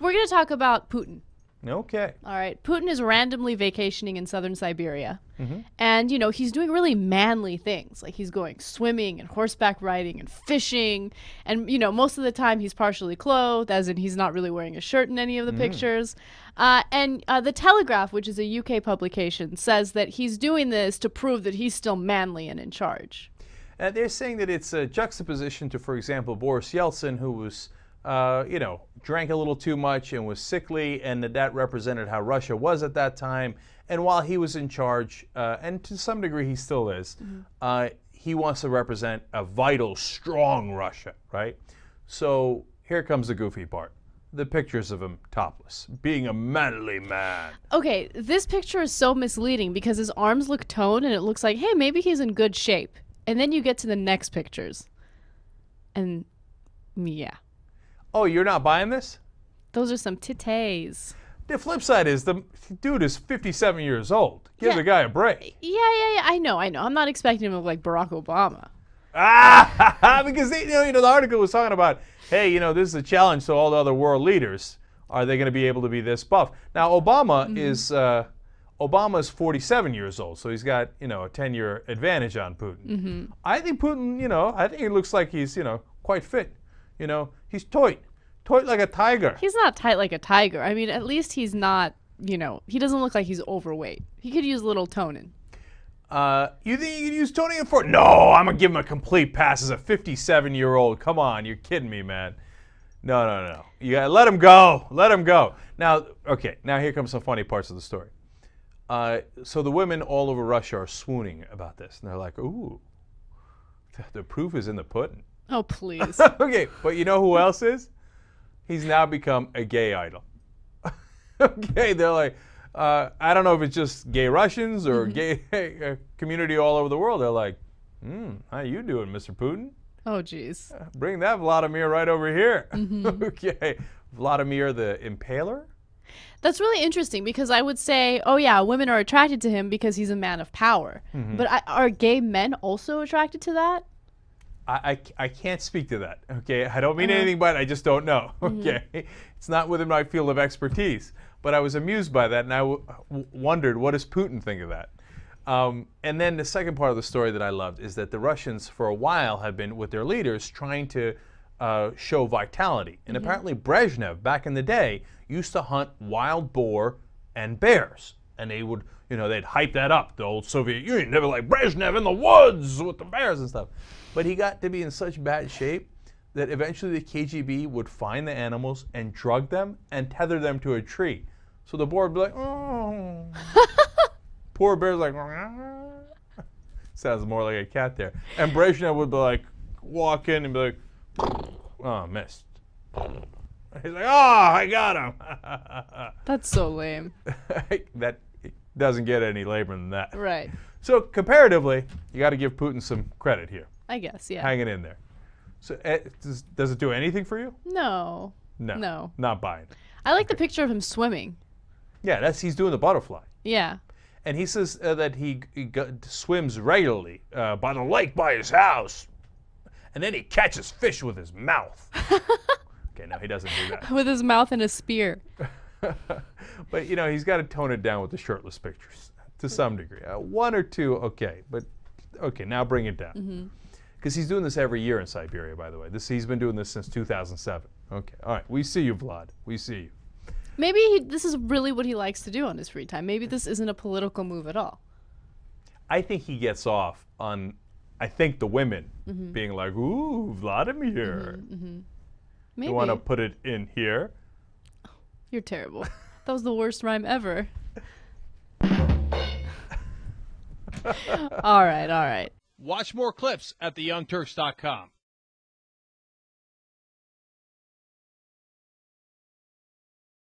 We're going to talk about Putin. Okay. All right. Putin is randomly vacationing in southern Siberia. And, he's doing really manly things. Like he's going swimming and horseback riding and fishing. And, most of the time he's partially clothed, as in he's not really wearing a shirt in any of the pictures. And The Telegraph, which is a UK publication, says that he's doing this to prove that he's still manly and in charge. They're saying that it's a juxtaposition to, for example, Boris Yeltsin, who was drank a little too much and was sickly, and that represented how Russia was at that time. And while he was in charge, and to some degree he still is, he wants to represent a vital, strong Russia, right? So here comes the goofy part. The pictures of him topless, being a manly man. Okay, this picture is so misleading because his arms look toned and it looks like, hey, maybe he's in good shape. And then you get to the next pictures. And yeah. Oh, you're not buying this? Those are some titties. The flip side is the dude is 57 years old. Give the guy a break. Yeah. I know. I'm not expecting him to look like Barack Obama. Because the article was talking about, hey, this is a challenge to all the other world leaders. Are they going to be able to be this buff? Now, Obama's 47 years old, so he's got, a 10-year advantage on Putin. I think Putin, I think he looks like he's, quite fit. He's tight like a tiger. He's not tight like a tiger. I mean, at least he's not, he doesn't look like he's overweight. He could use a little toning. You think you could use toning for? No, I'm going to give him a complete pass as a 57-year-old. Come on, you're kidding me, man. No. You got to let him go. Let him go. Now here comes some funny parts of the story. So the women all over Russia are swooning about this. And they're like, ooh, the proof is in the pudding. Oh, please. Okay, but you know who else is? He's now become a gay idol. Okay, they're like, I don't know if it's just gay Russians or gay community all over the world. They're like, how you doing, Mr. Putin? Oh, geez. Bring that Vladimir right over here. Okay, Vladimir the Impaler? That's really interesting because I would say, oh yeah, women are attracted to him because he's a man of power. But are gay men also attracted to that? I can't speak to that, okay? I don't mean anything by it, I just don't know, okay? It's not within my field of expertise. But I was amused by that, and I wondered, what does Putin think of that? And then the second part of the story that I loved is that the Russians, for a while, have been, with their leaders, trying to show vitality. And apparently Brezhnev, back in the day, used to hunt wild boar and bears. And they would, they'd hype that up, the old Soviet Union. They were like, Brezhnev in the woods with the bears and stuff. But he got to be in such bad shape that eventually the KGB would find the animals and drug them and tether them to a tree. So the boar would be like, oh. Poor bear's like, sounds more like a cat there. And Brezhnev would be like, walk in and be like, oh, missed. He's like, oh, I got him. That's so lame. That doesn't get any lamer than that. Right. So comparatively, you got to give Putin some credit here. I guess, yeah. Hanging in there. So does it do anything for you? No. No. Not buying it. I like the picture of him swimming. Yeah, he's doing the butterfly. Yeah. And he says that he swims regularly by the lake by his house. And then he catches fish with his mouth. Okay, no, he doesn't do that. With his mouth and a spear. But, he's got to tone it down with the shirtless pictures to some degree. One or two, okay. But, okay, now bring it down. Because he's doing this every year in Siberia, by the way. He's been doing this since 2007. Okay, all right. We see you, Vlad. We see you. Maybe this is really what he likes to do on his free time. Maybe this isn't a political move at all. I think he gets off on, the women being like, ooh, Vladimir. Maybe. You want to put it in here? You're terrible. That was the worst rhyme ever. All right. Watch more clips at theyoungturks.com.